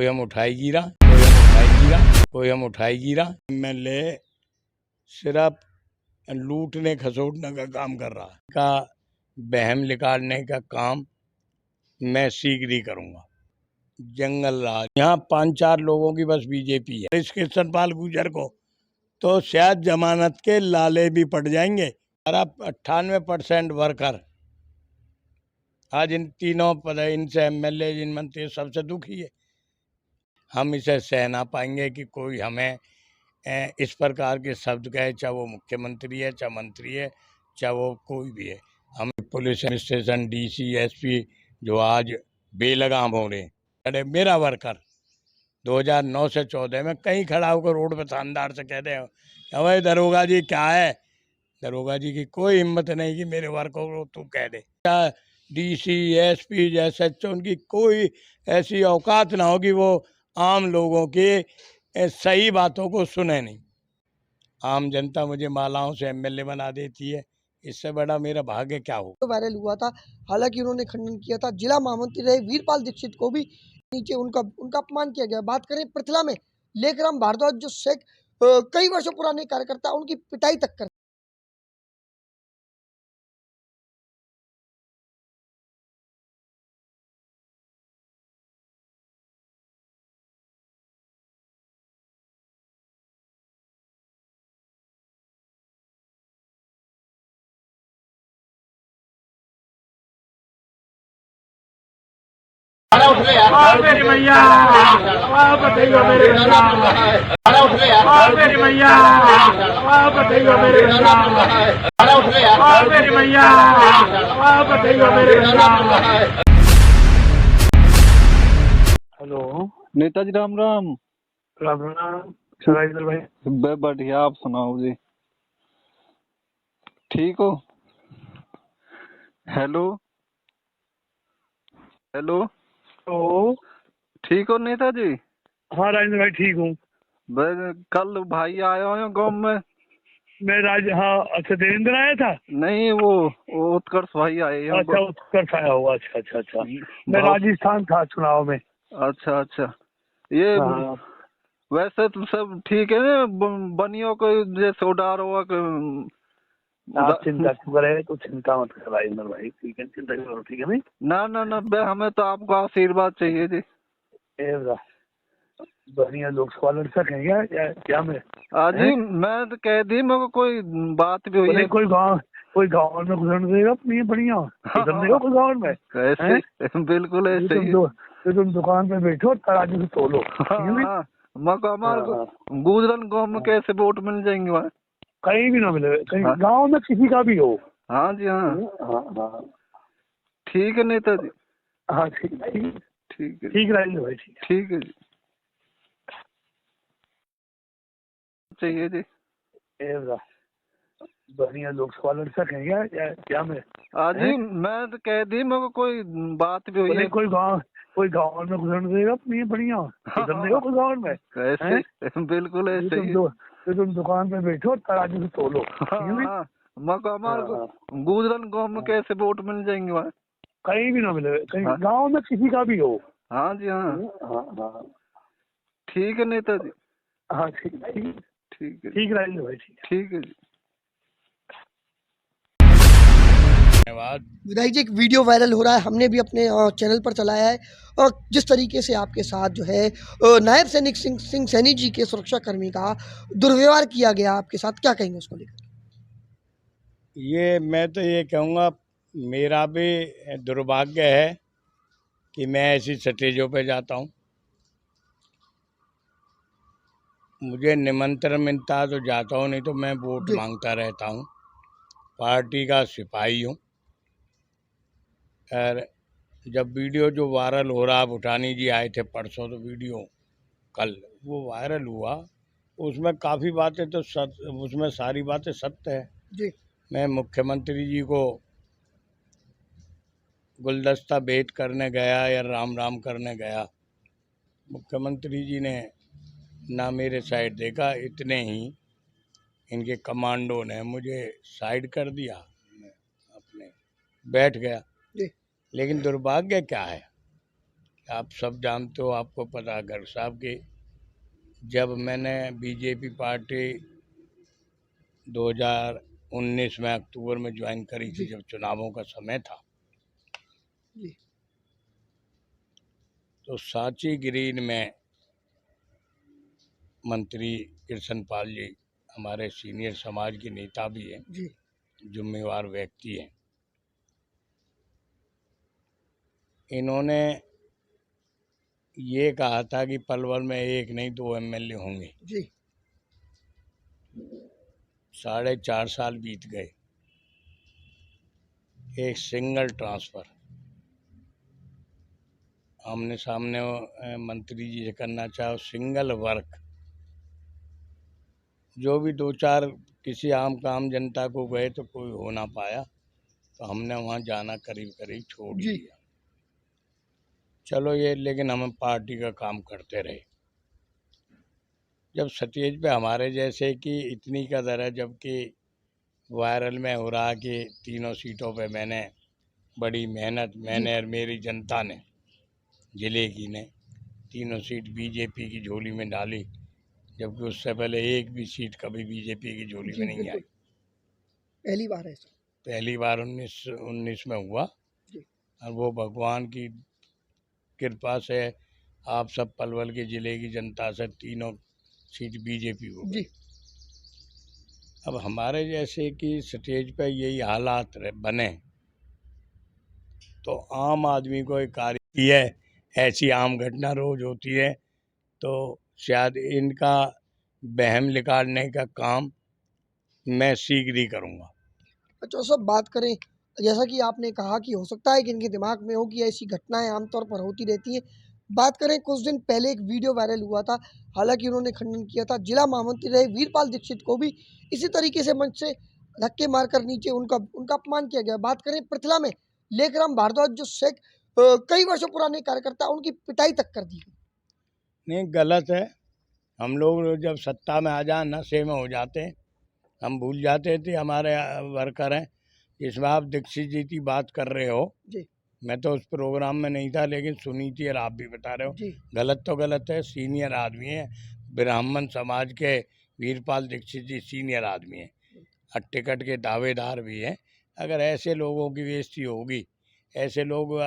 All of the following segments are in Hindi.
कोई हम उठाई गिरा, कोई हम उठाई गिरा, कोई हम उठाई गिरा। एमएलए सिर्फ लूटने खसोटने का काम कर रहा है, का बहम निकालने का काम मैं शीघ्र ही करूंगा। जंगल राज यहाँ 5-4 लोगों की बस बीजेपी है। इस कृष्णपाल गुर्जर को तो शायद जमानत के लाले भी पड़ जाएंगे। और अब 98% वर्कर आज इन तीनों पद, इनसे एमएलए, इन मंत्री सबसे दुखी है। हम इसे सह ना पाएंगे कि कोई हमें इस प्रकार के शब्द कहे, चाहे वो मुख्यमंत्री है, चाहे मंत्री है, चाहे वो कोई भी है। हम पुलिस स्टेशन, डीसी, एसपी जो आज बेलगाम हो रहे हैं। अरे मेरा वर्कर 2009 से 14 में कहीं खड़ा होकर रोड पे शानदार से कहते हैं, अरे दरोगा जी क्या है। दरोगा जी की कोई हिम्मत नहीं कि मेरे वर्कर को तू कह दे। डीसी, एसपी, एसएचओ, उनकी कोई ऐसी औकात ना हो कि वो आम लोगों की सही बातों को सुने नहीं। आम जनता मुझे मालाओं से एमएलए बना देती है, इससे बड़ा मेरा भाग्य क्या हो। तो वायरल हुआ था, हालांकि उन्होंने खंडन किया था। जिला महामंत्री रहे वीरपाल दीक्षित को भी नीचे उनका अपमान किया गया। बात करें पृथला में लेखराम भारद्वाज जो कई वर्षों पुराने कार्यकर्ता, उनकी पिटाई तक कर मेरी मैया बताइए मेरे मेरी मैया बताइए मेरे मेरी मैया बताइए मेरे। हेलो नेताजी, राम राम। राम राम सराइदर भाई। बढ़िया, आप सुनाओ जी, ठीक हो? हेलो हेलो, तो ठीक हो नेताजी? हाँ राजेंद्र भाई ठीक हूँ। कल भाई आए हो गाँव में? मैं हाँ अच्छा, देवेंद्र आया था? नहीं, वो उत्कर्ष भाई आए हैं। अच्छा, उत्कर्ष आया होगा। अच्छा अच्छा अच्छा, मैं राजस्थान था चुनाव में। अच्छा अच्छा, ये हाँ। वैसे तो सब ठीक है ना? बनियों को जैसे उडार हुआ आप चिंता क्यों करे, तो चिंता मत कर राजेंद्र भाई, ठीक है, चिंता करो, ठीक है भाई। ना हमें तो आपका आशीर्वाद चाहिए जी। बढ़िया लोकसभा लड़ सकेंगे क्या मैं? जी मैं तो कह दी, मेरे को कोई बात भी हुई है? कोई गाँव में घुसन देगा नहीं, बढ़िया घुसन देगा कोई गाँव में? ऐसे बिल्कुल ऐसे ही। तुम दुकान पे बैठो, तराजू से तोलो। गुजरन गाँव में कैसे वोट मिल जाएंगे वहाँ? कहीं भी ना मिले, कहीं गाँव में किसी का भी हो। हाँ जी, हाँ ठीक है नेताजी। हाँ ठीक है, ठीक रहेंगे भाई, ठीक है जी, चाहिए जी। बढ़िया लोकसभा लड़ सकेंगे क्या मैं? जी मैं तो कह दी, मेरे को कोई बात भी हुई है? कोई गाँव में घुसन देगा नहीं, बढ़िया घुसन देगा कोई गाँव में? ऐसे बिल्कुल ऐसे ही। तुम दुकान पे बैठो, तराजू से तोलो। गुजरन गाँव में कैसे वोट मिल जाएंगे वहाँ? कहीं भी ना मिले, कहीं गाँव में किसी का भी हो। हाँ जी, हाँ ठीक है नेताजी। हाँ ठीक है, रहेंगे भाई, ठीक है जी। धन्यवाद। विधायक जी, एक वीडियो वायरल हो रहा है, हमने भी अपने चैनल पर चलाया है। और जिस तरीके से आपके साथ जो है नायब सैनिक सिंह सैनी जी के सुरक्षा कर्मी का दुर्व्यवहार किया गया आपके साथ, क्या कहेंगे उसको लेकर? ये मैं तो ये कहूँगा, मेरा भी दुर्भाग्य है कि मैं ऐसी स्टेजों पे जाता हूँ। मुझे निमंत्रण मिलता है तो जाता हूँ, नहीं तो मैं वोट मांगता रहता हूँ। पार्टी का सिपाही हूँ। और जब वीडियो जो वायरल हो रहा, भूटानी जी आए थे परसों, तो वीडियो कल वो वायरल हुआ, उसमें काफ़ी बातें तो उसमें सारी बातें सत्य है जी। मैं मुख्यमंत्री जी को गुलदस्ता भेंट करने गया या राम राम करने गया, मुख्यमंत्री जी ने ना मेरे साइड देखा, इतने ही इनके कमांडो ने मुझे साइड कर दिया, मैं अपने बैठ गया। जी। लेकिन दुर्भाग्य क्या है आप सब जानते हो, आपको पता है गर्ग साहब कि जब मैंने बीजेपी पार्टी 2019 में अक्टूबर में ज्वाइन करी थी, जी। जब चुनावों का समय था, जी। तो सांची ग्रीन में मंत्री कृष्ण पाल जी हमारे सीनियर समाज के नेता भी हैं, जी। जिम्मेवार व्यक्ति हैं। इन्होंने ये कहा था कि पलवल में एक नहीं 2 एमएलए होंगे। जी। 4.5 साल बीत गए, एक सिंगल ट्रांसफर आमने सामने मंत्री जी से करना चाहो, सिंगल वर्क जो भी 2-4 किसी आम काम जनता को गए तो कोई हो ना पाया, तो हमने वहाँ जाना करीब करीब छोड़ ही जी। दिया। चलो ये, लेकिन हम पार्टी का काम करते रहे। जब स्टेज पे हमारे जैसे कि इतनी कदर है, जबकि वायरल में हो रहा कि 3 सीटों पे मैंने बड़ी मेहनत, मैंने और मेरी जनता ने, जिले की ने 3 सीट बीजेपी की झोली में डाली, जबकि उससे पहले एक भी सीट कभी बीजेपी की झोली में जी, नहीं बिल्कुल। आई। पहली बार है ऐसा। पहली बार 19 में हुआ, जी। और वो भगवान की कृपा से आप सब पलवल के ज़िले की जनता से 3 सीट बीजेपी को जी। गई। अब हमारे जैसे कि स्टेज पे यही हालात बने तो आम आदमी को एक कार्य की है, ऐसी आम घटना रोज होती है, तो शायद इनका वहम निकालने का काम मैं शीघ्र ही करूँगा। अच्छा सब बात करें, जैसा कि आपने कहा कि हो सकता है कि इनके दिमाग में हो कि ऐसी घटनाएं आमतौर पर होती रहती हैं। बात करें, कुछ दिन पहले एक वीडियो वायरल हुआ था, हालांकि उन्होंने खंडन किया था, जिला महामंत्री रहे वीरपाल दीक्षित को भी इसी तरीके से मंच से धक्के मारकर नीचे उनका उनका अपमान किया गया। बात करें पृथला में लेखराम भारद्वाज जो शेख कई वर्षों पुराने कार्यकर्ता, उनकी पिटाई तक कर दी। नहीं, गलत है। हम लोग जब सत्ता में आ जाए नशे में हो जाते हैं, हम भूल जाते थे हमारे वर्कर हैं। जिसमें आप दीक्षित जी की बात कर रहे हो, जी। मैं तो उस प्रोग्राम में नहीं था, लेकिन सुनी थी और आप भी बता रहे हो। जी। गलत तो गलत है, सीनियर आदमी है, ब्राह्मण समाज के वीरपाल दीक्षित जी सीनियर आदमी हैं और टिकट के दावेदार भी हैं। अगर ऐसे लोगों की बेइज्जती होगी, ऐसे लोग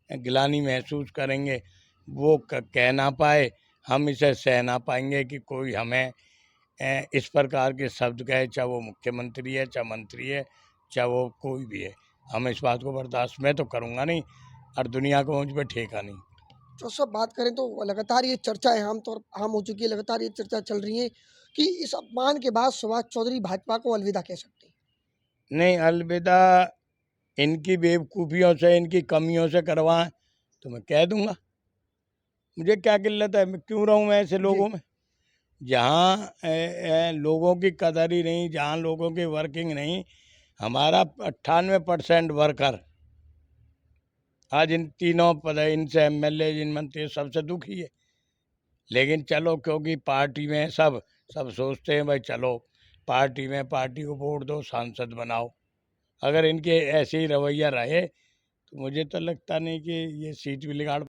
गिलानी महसूस करेंगे, वो कह ना पाए, हम इसे सह ना पाएंगे कि कोई हमें इस प्रकार के शब्द कहे, चाहे वो मुख्यमंत्री है, चाहे मंत्री है, चाहे वो कोई भी है। हम इस बात को बर्दाश्त मैं तो करूँगा नहीं, और दुनिया को मुझ पर ठेका नहीं। तो सब बात करें तो लगातार ये चर्चाएं आम हो चुकी है, लगातार ये चर्चा चल रही है कि इस अपमान के बाद सुभाष चौधरी भाजपा को अलविदा कह सकते हैं। नहीं, अलविदा इनकी बेवकूफ़ियों से, इनकी कमियों से करवाएं तो मैं कह दूंगा। मुझे क्या किल्लत है, मैं क्यों रहूं मैं ऐसे लोगों में, जहाँ लोगों की कदर ही नहीं, जहाँ लोगों की वर्किंग नहीं। हमारा 98% वर्कर आज इन तीनों पद, इनसे एमएलए, इन मंत्री, सबसे दुखी है। लेकिन चलो, क्योंकि पार्टी में सब सोचते हैं भाई चलो पार्टी में, पार्टी को वोट दो, सांसद बनाओ। अगर इनके ऐसे ही रवैया रहे तो मुझे तो लगता नहीं कि ये सीट भी निकाल